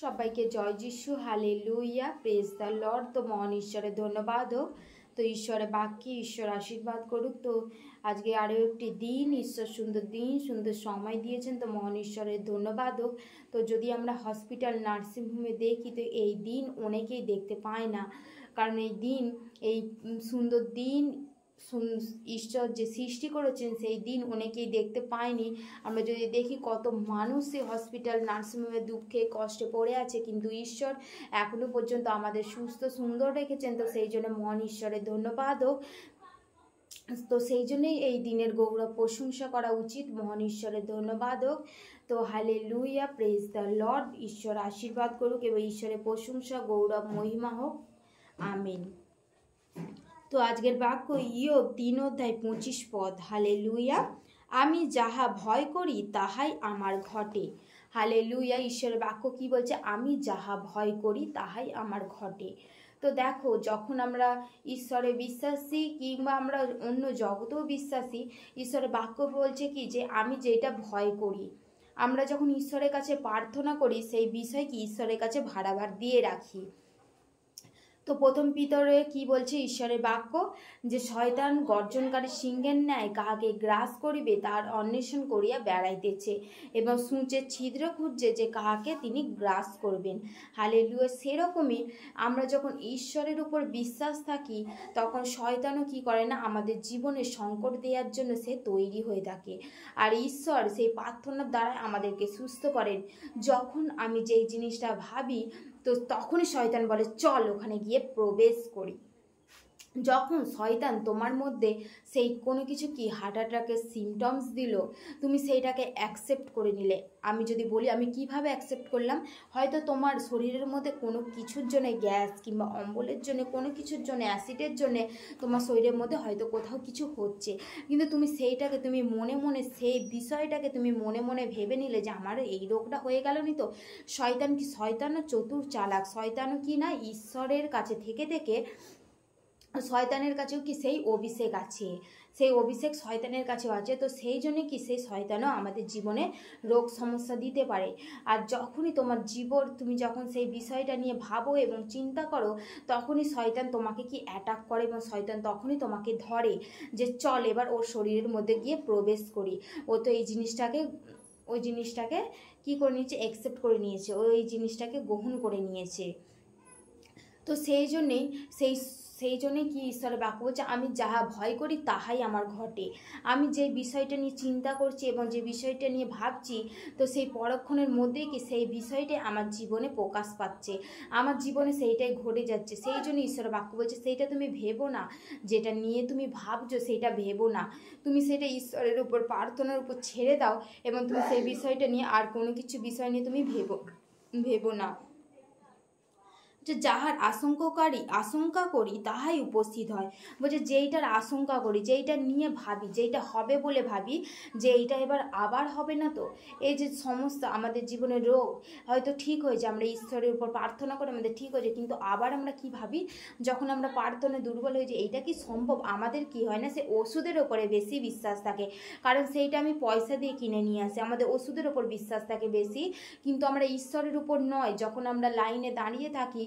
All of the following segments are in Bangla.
সবাইকে জয় যিশু, হালেলুয়া, প্রেজ দ্য লর্ড। তো মহান ঈশ্বরের ধন্যবাদ হোক। তো ঈশ্বরের বাক্যে ঈশ্বর আশীর্বাদ করুক। তো আজকে আরও একটি দিন, ঈশ্বর সুন্দর দিন, সুন্দর সময় দিয়েছেন। তো মহান ঈশ্বরের ধন্যবাদ হোক। তো যদি আমরা হসপিটাল নার্সিংহোমে দেখি, তো এই দিন অনেকেই দেখতে পায় না, কারণ এই দিন, এই সুন্দর দিন ঈশ্বর যে সৃষ্টি করেছেন সেই দিন অনেকেই দেখতে পায়নি। আমরা যদি দেখি কত মানুষ এই হসপিটাল নার্সিংহোমে দুঃখে কষ্টে পড়ে আছে, কিন্তু ঈশ্বর এখনো পর্যন্ত আমাদের সুস্থ সুন্দর রেখেছেন। তো সেই জন্য মহান ঈশ্বরের ধন্যবাদ হোক। তো সেই জন্যই এই দিনের গৌরব প্রশংসা করা উচিত। মহান ঈশ্বরের ধন্যবাদ হোক। তো হালেলুয়া, প্রেজ দ্য লর্ড। ঈশ্বর আশীর্বাদ করুক এবং ঈশ্বরের প্রশংসা, গৌরব, মহিমা হোক। আমিন। তো আজকের বাক্য ইয়োব 3:25 হালেলুয়া। আমি যাহা ভয় করি তাহাই আমার ঘটে। হালেলুয়া। ঈশ্বরের বাক্য কি বলছে? আমি যাহা ভয় করি তাহাই আমার ঘটে। তো দেখো, যখন আমরা ঈশ্বরে বিশ্বাসী কিংবা আমরা অন্য জগতেও বিশ্বাসী, ঈশ্বরের বাক্য বলছে কি যে আমি যেটা ভয় করি, আমরা যখন ঈশ্বরের কাছে প্রার্থনা করি সেই বিষয় কি ঈশ্বরের কাছে ভাড়াবার দিয়ে রাখি। তো প্রথম পিতরে কি বলছে ঈশ্বরের বাক্য? যে শয়তান গর্জনকারী সিংহের ন্যায় কাহাকে গ্রাস করিবে তার অন্বেষণ করিয়া বেড়াইতেছে এবং সূঁচের ছিদ্র খুঁজছে যে কাহাকে তিনি গ্রাস করবেন। হালেলুয়া। সেরকমই আমরা যখন ঈশ্বরের উপর বিশ্বাস থাকি, তখন শয়তানও কি করে না, আমাদের জীবনে সংকট দেওয়ার জন্য সে তৈরি হয়ে থাকে। আর ঈশ্বর সেই প্রার্থনার দ্বারা আমাদেরকে সুস্থ করেন। যখন আমি যেই জিনিসটা ভাবি, তো তখনই শয়তান বলে চল ওখানে গিয়ে প্রবেশ করি। যখন শয়তান তোমার মধ্যে সেই কোনো কিছু কি হার্ট অ্যাটাকের সিমটমস দিল, তুমি সেইটাকে অ্যাকসেপ্ট করে নিলে। আমি যদি বলি আমি কিভাবে অ্যাকসেপ্ট করলাম, হয়তো তোমার শরীরের মধ্যে কোনো কিছুর জন্য গ্যাস কিংবা অম্বলের জন্য, কোনো কিছুর জন্য, অ্যাসিডের জন্য তোমার শরীরের মধ্যে হয়তো কোথাও কিছু হচ্ছে, কিন্তু তুমি সেইটাকে তুমি মনে মনে সেই বিষয়টাকে তুমি মনে মনে ভেবে নিলে যে আমার এই রোগটা হয়ে গেল নি। তো শয়তান কি, শয়তানও চতুর চালাক। শয়তানও কি না, ঈশ্বরের কাছে থেকে থেকে শয়তানের কাছেও কি সেই অভিষেক আছে, সেই অভিষেক শয়তানের কাছেও আছে। তো সেই জন্য কি সেই শয়তানও আমাদের জীবনে রোগ সমস্যা দিতে পারে। আর যখনই তোমার জীবন, তুমি যখন সেই বিষয়টা নিয়ে ভাবো এবং চিন্তা করো, তখনই শয়তান তোমাকে কি অ্যাটাক করে এবং শয়তান তখনই তোমাকে ধরে যে চল এবার ওর শরীরের মধ্যে গিয়ে প্রবেশ করি। ও তো এই জিনিসটাকে, ওই জিনিসটাকে কি করে নিয়েছে, অ্যাকসেপ্ট করে নিয়েছে, ও এই জিনিসটাকে গ্রহণ করে নিয়েছে। তো সেই জন্যেই কি ঈশ্বরের বাক্য বলছে আমি যাহা ভয় করি তাহাই আমার ঘটে। আমি যে বিষয়টা নিয়ে চিন্তা করছি এবং যে বিষয়টা নিয়ে ভাবছি, তো সেই পরক্ষণের মধ্যেই কি সেই বিষয়টাই আমার জীবনে প্রকাশ পাচ্ছে, আমার জীবনে সেইটাই ঘটে যাচ্ছে। সেই জন্য ঈশ্বরের বাক্য বলছে সেইটা তুমি ভেবো না, যেটা নিয়ে তুমি ভাবছো সেইটা ভেবো না, তুমি সেটা ঈশ্বরের উপর প্রার্থনার উপর ছেড়ে দাও এবং তুমি সেই বিষয়টা নিয়ে আর কোনো কিছু বিষয় নিয়ে তুমি ভেবো না। যে যাহার আশঙ্কা করি তাহাই উপস্থিত হয়। বলছে যেইটার আশঙ্কা করি, যেইটা নিয়ে ভাবি, যেইটা হবে বলে ভাবি যে এইটা এবার আবার হবে না, তো এই যে সমস্ত আমাদের জীবনের রোগ হয়তো ঠিক হয়েছে, আমরা ঈশ্বরের উপর প্রার্থনা করে আমাদের ঠিক হয়েছে, কিন্তু আবার আমরা কি ভাবি, যখন আমরা প্রার্থনায় দুর্বল হয়ে যাই, এইটা কি সম্ভব, আমাদের কি হয় না সে ওষুধের ওপরে বেশি বিশ্বাস থাকে, কারণ সেইটা আমি পয়সা দিয়ে কিনে নিয়ে আসি, আমাদের ওষুধের ওপর বিশ্বাস থাকে বেশি, কিন্তু আমরা ঈশ্বরের উপর নয়। যখন আমরা লাইনে দাঁড়িয়ে থাকি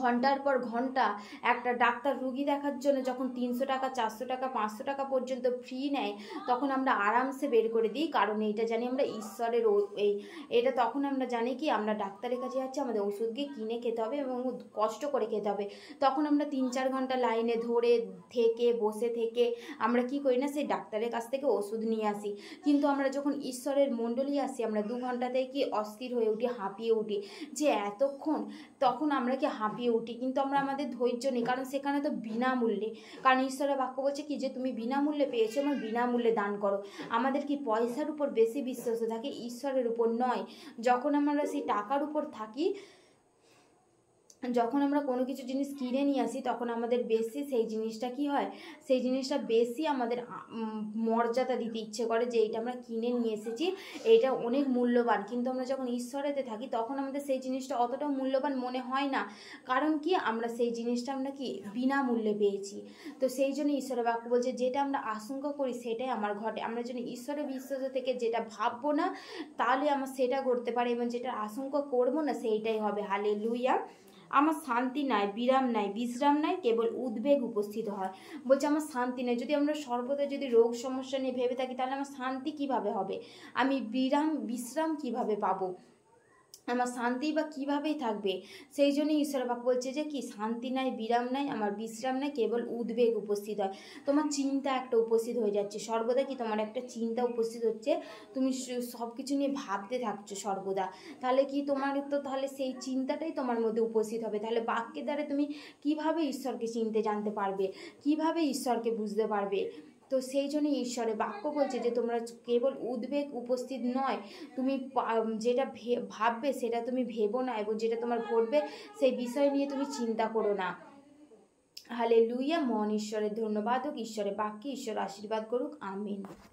ঘন্টার পর ঘন্টা একটা ডাক্তার রুগী দেখার জন্য, যখন 300 টাকা, 400 টাকা, 500 টাকা পর্যন্ত ফ্রি নেয়, তখন আমরা আরামসে বের করে দিই, কারণ এইটা জানি আমরা ঈশ্বরের এটা তখন আমরা জানি কি আমরা ডাক্তারের কাছে যাচ্ছি, আমাদের ওষুধকে কিনে খেতে হবে এবং কষ্ট করে খেতে হবে। তখন আমরা 3-4 ঘন্টা লাইনে ধরে থেকে বসে থেকে আমরা কি করি না, সেই ডাক্তারের কাছ থেকে ওষুধ নিয়ে আসি। কিন্তু আমরা যখন ঈশ্বরের মণ্ডলী আসি, আমরা 2 ঘন্টাতেই কি অস্থির হয়ে উঠি, হাঁপিয়ে উঠি যে এতক্ষণ, তখন আমরা কি হাঁপিয়ে উঠি, কিন্তু আমরা আমাদের ধৈর্য নেই, কারণ সেখানে তো বিনামূল্যে, কারণ ঈশ্বরের বাক্য বলছে কি যে তুমি বিনামূল্যে পেয়েছো এবং বিনামূল্যে দান করো। আমাদের কি পয়সার উপর বেশি বিশ্বাস থাকে, ঈশ্বরের উপর নয়। যখন আমরা সেই টাকার উপর থাকি, যখন আমরা কোনো কিছু জিনিস কিনে নিয়ে আসি তখন আমাদের বেশি সেই জিনিসটা কি হয়, সেই জিনিসটা বেশি আমাদের মর্যাদা দিতে ইচ্ছে করে যে এইটা আমরা কিনে নিয়ে এসেছি, এইটা অনেক মূল্যবান। কিন্তু আমরা যখন ঈশ্বরেতে থাকি তখন আমাদের সেই জিনিসটা অতটা মূল্যবান মনে হয় না, কারণ কি আমরা সেই জিনিসটা আমরা কি বিনামূল্যে পেয়েছি। তো সেই জন্য ঈশ্বরের বাক্য বলছে যেটা আমরা আশঙ্কা করি সেটাই আমার ঘটে। আমরা যেন ঈশ্বরের বিশ্বাস থেকে যেটা ভাববো না তাহলে আমার সেটা করতে পারে, এবং যেটা আশঙ্কা করবো না সেইটাই হবে। হালেলুয়া। আমার শান্তি নাই, বিরাম নাই, বিশ্রাম নাই, কেবল উদ্বেগ উপস্থিত হয়। বলছে আমার শান্তি নেই। যদি আমরা সর্বদা যদি রোগ সমস্যা নিয়ে ভেবে থাকি তাহলে আমার শান্তি কিভাবে হবে, আমি বিশ্রাম কিভাবে পাবো, আমার শান্তি বা কীভাবেই থাকবে। সেই জন্যই ঈশ্বরের বাক্য বলছে যে কি শান্তি নাই, বিরাম নাই, আমার বিশ্রাম নাই, কেবল উদ্বেগ উপস্থিত হয়। তোমার চিন্তা একটা উপস্থিত হয়ে যাচ্ছে সর্বদা, কি তোমার একটা চিন্তা উপস্থিত হচ্ছে, তুমি সব কিছু নিয়ে ভাবতে থাকছো সর্বদা, তাহলে কি তোমার তো তাহলে সেই চিন্তাটাই তোমার মধ্যে উপস্থিত হবে। তাহলে বাক্যের দ্বারা তুমি কিভাবে ঈশ্বরকে চিনতে জানতে পারবে, কিভাবে ঈশ্বরকে বুঝতে পারবে। তো সেই জন্য ঈশ্বরের বাক্য বলছে যে তোমরা কেবল উদ্বেগ উপস্থিত নয়, তুমি যেটা ভাববে সেটা তুমি ভেবো না, এবং যেটা তোমার ঘটবে সেই বিষয় নিয়ে তুমি চিন্তা করো না। হালেলুয়া। মহান ঈশ্বরের ধন্যবাদ হোক। ঈশ্বরের বাক্যে ঈশ্বর আশীর্বাদ করুক। আমিন।